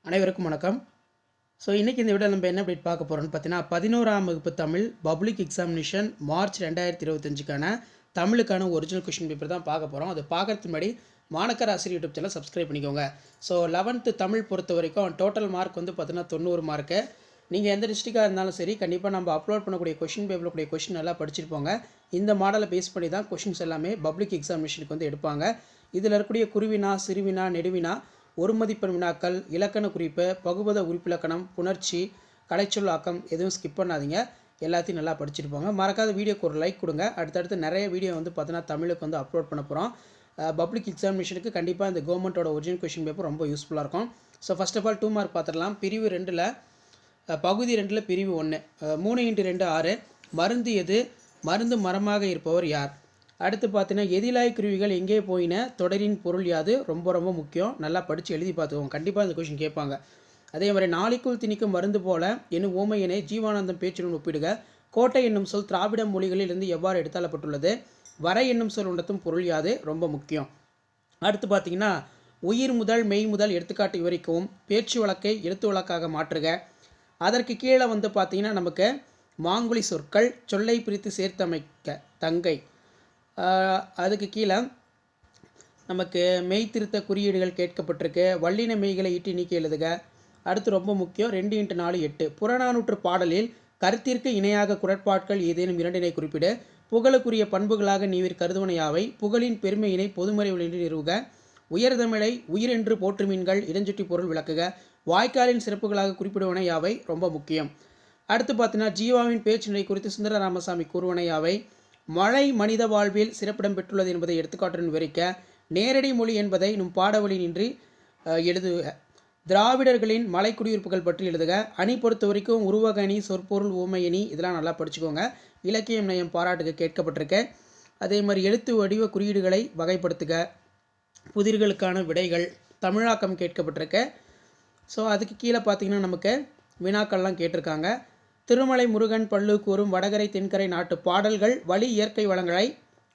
அனைவருக்கும் வணக்கம். இன்றைக்கி இந்த வீடியோ நம்ம என்ன அப்டேட் பார்க்க போகிறோம்னு பார்த்தீங்கன்னா 11ஆம் வகுப்பு தமிழ் பப்ளிக் எக்ஸாமினேஷன் மார்ச் 2025க்கான தமிழுக்கான ஒரிஜினல் கொஷின் பேப்பர் தான் பார்க்க போகிறோம். அது பார்க்கறதுக்கு முன்னாடி மாணக்கர் ஆசிரியர் யூடியூப் சேனல் சப்ஸ்கிரைப் பண்ணிக்கோங்க. 11th தமிழ் பொறுத்த வரைக்கும் டோட்டல் மார்க் வந்து பார்த்தீங்கன்னா 90 மார்க்கு. நீங்கள் எந்த டிஸ்ட்ரிக்டாக இருந்தாலும் சரி கண்டிப்பாக நம்ம அப்லோட் பண்ணக்கூடிய கொஷின் பேப்பரில் கூடிய கொஷின் நல்லா படிச்சிருப்போங்க. இந்த மாடலை பேஸ் பண்ணி தான் கொஷின்ஸ் எல்லாமே பப்ளிக் எக்ஸாமினேஷனுக்கு வந்து எடுப்பாங்க. இதில் இருக்கக்கூடிய குருவினா, சிறுவினா, நெடுவினா, ஒரு மதிப்பெண் வினாக்கள், இலக்கண குறிப்பு, பகுபத உறுப்பிலக்கணம், புணர்ச்சி, கலைச்சொல்லாக்கம் எதுவும் ஸ்கிப் பண்ணாதீங்க. எல்லாத்தையும் நல்லா படிச்சிருப்பாங்க. மறக்காத வீடியோக்கு ஒரு லைக் கொடுங்க. அடுத்தடுத்து நிறைய வீடியோ வந்து பார்த்தீங்கன்னா தமிழுக்கு வந்து அப்லோட் பண்ண போகிறோம். பப்ளிக் எக்ஸாமினேஷனுக்கு கண்டிப்பாக இந்த கவர்மெண்ட்டோட ஒரிஜினல் கொஷின் பேப்பர் ரொம்ப யூஸ்ஃபுல்லாக இருக்கும். ஃபர்ஸ்ட் ஆஃப் ஆல் 2 மார்க் பார்த்துடலாம். பிரிவு 2ல் பகுதி 2ல் பிரிவு 1 3x2 6 மருந்து எது, மருந்து மரமாக இருப்பவர் யார். அடுத்து பார்த்தீங்கன்னா எதிலாய் குருவிகள் எங்கே போயின, தொடரின் பொருள் யாது, ரொம்ப ரொம்ப முக்கியம். நல்லா படித்து எழுதி பார்த்துக்கோங்க. கண்டிப்பாக இந்த கொஷின் கேட்பாங்க. அதே மாதிரி நாளைக்குள் திணிக்கும் மருந்து போல என்னும் ஓமையினை ஜீவானந்தம் பேச்சுடன் ஒப்பிடுக. கோட்டை என்னும் சொல் திராவிட மொழிகளில் இருந்து எவ்வாறு எடுத்தாளப்பட்டுள்ளது. வரை என்னும் சொல் உணர்த்தும் பொருள் யாது, ரொம்ப முக்கியம். அடுத்து பார்த்தீங்கன்னா உயிர் முதல் மெய் முதல் எடுத்துக்காட்டு விவரிக்கவும். பேச்சு வழக்கை எழுத்து வழக்காக மாற்றுக. அதற்கு கீழே வந்து பார்த்தீங்கன்னா நமக்கு மாங்குழி சொற்கள் சொல்லை பிரித்து சேர்த்தமைக்க தங்கை. அதுக்கு கீழே நமக்கு மெய் திருத்த குறியீடுகள் கேட்கப்பட்டிருக்கு. வல்லின மெய்களை ஈட்டி நீக்கி எழுதுக. அடுத்து ரொம்ப முக்கியம் 2x4 8 புறநானூற்று பாடலில் கருத்திற்கு இணையாக குரட்பாட்கள் ஏதேனும் இரண்டினை குறிப்பிடு. புகழுக்குரிய பண்புகளாக நீவிர் கருதுவனையாவை. புகழின் பெருமையினை பொதுமறை வழியில் நிறுவுக. உயர்தமிழை உயிரென்று போற்றுமீன்கள் இடஞ்சுட்டி பொருள் விளக்குக. வாய்க்காலின் சிறப்புகளாக குறிப்பிடுவன யாவை, ரொம்ப முக்கியம். அடுத்து பார்த்தீங்கன்னா ஜீவாவின் பேச்சு நிலை குறித்து சுந்தர ராமசாமி கூறுவன யாவை. மழை மனித வாழ்வில் சிறப்பிடம் பெற்றுள்ளது என்பதை எடுத்துக்காட்டுடன் விவரிக்க. நேரடி மொழி என்பதை நம் பாடவழி நின்று எழுதுக. திராவிடர்களின் மலை குடியிருப்புகள் பற்றி எழுதுக. அணி பொறுத்த வரைக்கும் உருவகணி, சொற்பொருள், ஊமையணி இதெல்லாம் நல்லா படிச்சுக்கோங்க. இலக்கியம் நயம் பாராட்டுக கேட்கப்பட்டிருக்க. அதே மாதிரி எழுத்து வடிவ குறியீடுகளை வகைப்படுத்துக. புதிர்களுக்கான விடைகள் தமிழாக்கம் கேட்கப்பட்டிருக்க. அதுக்கு கீழே பார்த்தீங்கன்னா நமக்கு வினாக்கள்லாம் கேட்டிருக்காங்க. திருமலை முருகன் பல்லு கூறும் வடகரை தென்கரை நாட்டு பாடல்கள் வழி இயற்கை வளங்களை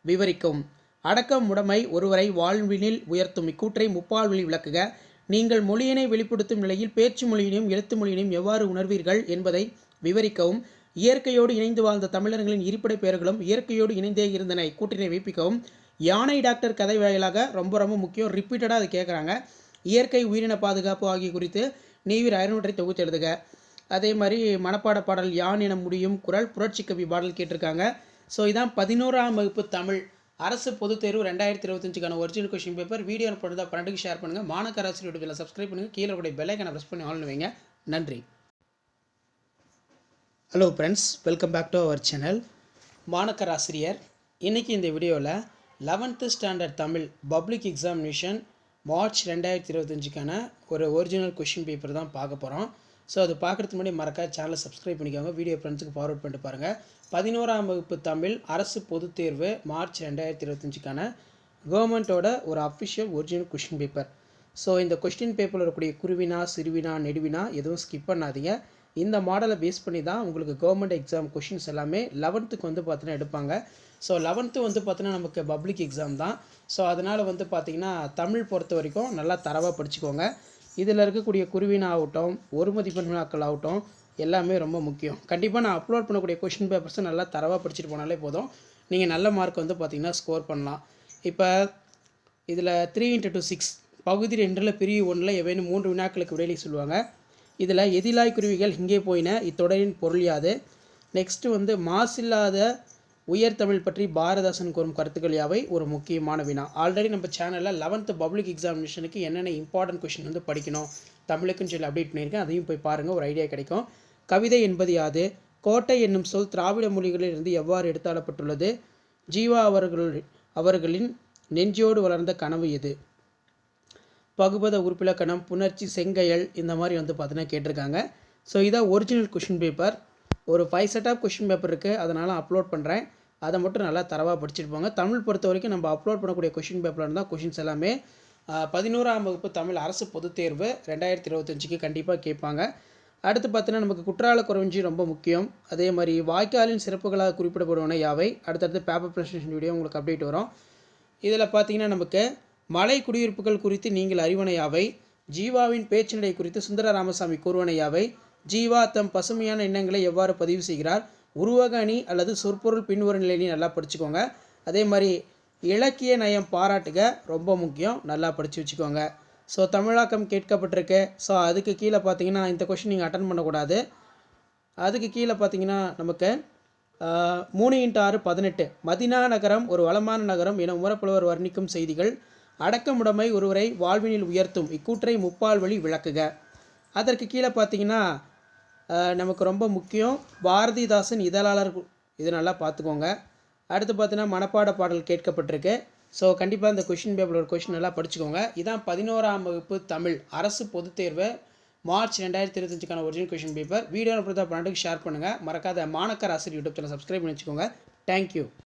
விவரிக்கும். அடக்கம் உடைமை ஒருவரை வாழ்வினில் உயர்த்தும். இக்கூற்றை முப்பால்வழி விளக்குக. நீங்கள் மொழியினை வெளிப்படுத்தும் நிலையில் பேச்சு மொழியினையும் எழுத்து மொழியினையும் எவ்வாறு உணர்வீர்கள் என்பதை விவரிக்கவும். இயற்கையோடு இணைந்து வாழ்ந்த தமிழர்களின் இருப்பிட பெயர்களும் இயற்கையோடு இணைந்தே இருந்தன. இக்கூற்றினை வைப்பிக்கவும். யானை டாக்டர் கதை வாயிலாக ரொம்ப ரொம்ப முக்கியம். ரிப்பீட்டடாக அது கேட்குறாங்க. இயற்கை உயிரின பாதுகாப்பு ஆகிய குறித்து நீவிர் 600 தொகுத்து எழுதுக. அதே மாதிரி மனப்பாட பாடல் யான் என முடியும் குரல் புரட்சி கவி பாடல் கேட்டிருக்காங்க. இதான் 11ஆம் வகுப்பு தமிழ் அரசு பொதுத் தேர்வு 2025க்கான ஒரிஜினல் கொஷின் பேப்பர். வீடியோ பண்ணுறதா 12க்கு ஷேர் பண்ணுங்கள். மாணக்கர் ஆசிரியர் யூடியூபில் சப்ஸ்கிரைப் பண்ணுங்கள். கீழே கூட பெல்லைக்கான ப்ரெஸ் பண்ணி ஆன் வைங்க. நன்றி. Hello friends, welcome back to our channel. மாணக்கர் ஆசிரியர் இன்றைக்கி இந்த வீடியோவில் 11th standard Tamil public examination March 2025க்கான ஒரு ஒரிஜினல் கொஷின் பேப்பர் தான் பார்க்க போகிறோம். அது பார்க்குறதுக்கு முன்னாடி மறக்காம சேனலை சப்ஸ்கிரைப் பண்ணிக்கோங்க. வீடியோ ஃப்ரெண்ட்ஸுக்கு ஃபார்வர்ட் பண்ணிட்டு பாருங்கள். 11ஆம் வகுப்பு தமிழ் அரசு பொதுத் தேர்வு மார்ச் 2025க்கான கவர்மெண்ட்டோட ஒரு அஃபிஷியல் ஒரிஜினல் கொஷின் பேப்பர். இந்த கொஸ்டின் பேப்பரில் இருக்கக்கூடிய குருவினா, சிறுவினா, நெடுவினா எதுவும் ஸ்கிப் பண்ணாதீங்க. இந்த மாடலை பேஸ் பண்ணி தான் உங்களுக்கு கவர்மெண்ட் எக்ஸாம் கொஷின்ஸ் எல்லாமே 11th வந்து பார்த்தீங்கன்னா எடுப்பாங்க. 11th வந்து பார்த்தீங்கன்னா நமக்கு பப்ளிக் எக்ஸாம் தான். அதனால் வந்து பார்த்திங்கன்னா தமிழ் பொறுத்த வரைக்கும் நல்லா தரவாக படிச்சுக்கோங்க. இதில் இருக்கக்கூடிய குருவினா ஆகட்டும், ஒரு மதிப்பெண் வினாக்கள் ஆகட்டும் எல்லாமே ரொம்ப முக்கியம். கண்டிப்பாக நான் அப்லோட் பண்ணக்கூடிய கொஷின் பேப்பர்ஸை நல்லா தரவாக படிச்சுட்டு போனாலே போதும். நீங்கள் நல்ல மார்க் வந்து பார்த்திங்கன்னா ஸ்கோர் பண்ணலாம். இப்போ இதில் 3x2 6 பகுதி 2ல் பிரிவு 1ல் எவையும் 3 வினாக்களுக்கு விடையிலை சொல்லுவாங்க. இதில் எதிலாய் குருவிகள் இங்கே போயின, இத்தொடரின் பொருள் யாது. நெக்ஸ்ட்டு வந்து மாசில்லாத உயர் தமிழ் பற்றி பாரதாசன் கூறும் கருத்துக்கள் யாவை, ஒரு முக்கியமான வினா. ஆல்ரெடி நம்ம சேனலில் 11th பப்ளிக் எக்ஸாமினேஷனுக்கு என்னென்ன இம்பார்ட்டன்ட் கொஷின் வந்து படிக்கணும் தமிழுக்குன்னு சொல்லி அப்டேட் பண்ணியிருக்கேன். அதையும் போய் பாருங்கள், ஒரு ஐடியா கிடைக்கும். கவிதை என்பது யாது. கோட்டை என்னும் சொல் திராவிட மொழிகளில் இருந்து எவ்வாறு எடுத்தாளப்பட்டுள்ளது. ஜீவா அவர்களின் நெஞ்சோடு வளர்ந்த கனவு எது. பகுபத உறுப்பிலக்கணம், புணர்ச்சி, செங்கையல் இந்த மாதிரி வந்து பார்த்தீங்கன்னா கேட்டிருக்காங்க. இதான் ஒரிஜினல் கொஷின் பேப்பர். ஒரு 5 செட் ஆஃப் கொஷின் பேப்பர் இருக்குது, அதனால் அப்லோட் பண்ணுறேன். அதை மட்டும் நல்லா தரவாக படிச்சுட்டு போங்க. தமிழ் பொறுத்த வரைக்கும் நம்ம அப்லோட் பண்ணக்கூடிய கொஷின் பேப்பரில் இருந்தால் கொஷின்ஸ் எல்லாமே 11ஆம் வகுப்பு தமிழ் அரசு பொதுத் தேர்வு 2025க்கு கண்டிப்பாக கேட்பாங்க. அடுத்து பார்த்தீங்கன்னா நமக்கு குற்றால குறவஞ்சி ரொம்ப முக்கியம். அதே மாதிரி வாய்க்காலின் சிறப்புகளாக குறிப்பிடப்படுவன யாவை. அடுத்தடுத்து பேப்பர் ப்ரெசன்டேஷன் வீடியோ உங்களுக்கு அப்டேட் வரும். இதில் பார்த்தீங்கன்னா நமக்கு மலை குடியிருப்புகள் குறித்து நீங்கள் அறிவன யாவை. ஜீவாவின் பேச்சினடை குறித்து சுந்தர ராமசாமி கூறுவன யாவை? ஜீவா தம் பசுமையான எண்ணங்களை எவ்வாறு பதிவு செய்கிறார்? உருவக அணி அல்லது சொற்பொருள் பின்வரும் நிலையிலையும் நல்லா படிச்சுக்கோங்க. அதே மாதிரி இலக்கிய நயம் பாராட்டுக ரொம்ப முக்கியம், நல்லா படித்து வச்சுக்கோங்க. ஸோ தமிழாக்கம் கேட்கப்பட்டிருக்கு. ஸோ அதுக்கு கீழே பார்த்தீங்கன்னா இந்த கொஷின் நீங்கள் அட்டன் பண்ணக்கூடாது. அதுக்கு கீழே பார்த்தீங்கன்னா நமக்கு 3x6 18 மதினா நகரம் ஒரு வளமான நகரம் என உமரப்புலவர் வர்ணிக்கும் செய்திகள். அடக்கமுடைமை ஒருவரை வாழ்வினில் உயர்த்தும், இக்கூற்றை முப்பால் வழி விளக்குக. அதற்கு கீழே பார்த்தீங்கன்னா நமக்கு ரொம்ப முக்கியம் பாரதிதாசன் இதழாளர், இது நல்லா பார்த்துக்கோங்க. அடுத்து பார்த்தீங்கன்னா மனப்பாட பாடல் கேட்கப்பட்டிருக்கு. ஸோ கண்டிப்பாக இந்த கொஷின் பேப்பர் ஒரு கொஷின் நல்லா படிச்சுக்கோங்க. இதான் 11ஆம் வகுப்பு தமிழ் அரசு பொதுத் தேர்வு மார்ச் 2025க்கான ஒரிஜினல் கொஷின் பேப்பர். வீடியோ அனுப்புறதா பண்ணிட்டு ஷேர் பண்ணுங்கள். மறக்காத மாணக்கர் ஆசிரியர் யூடியூப் சேனல் சப்ஸ்கிரைப் பண்ணி வச்சுக்கோங்க. தேங்க்யூ.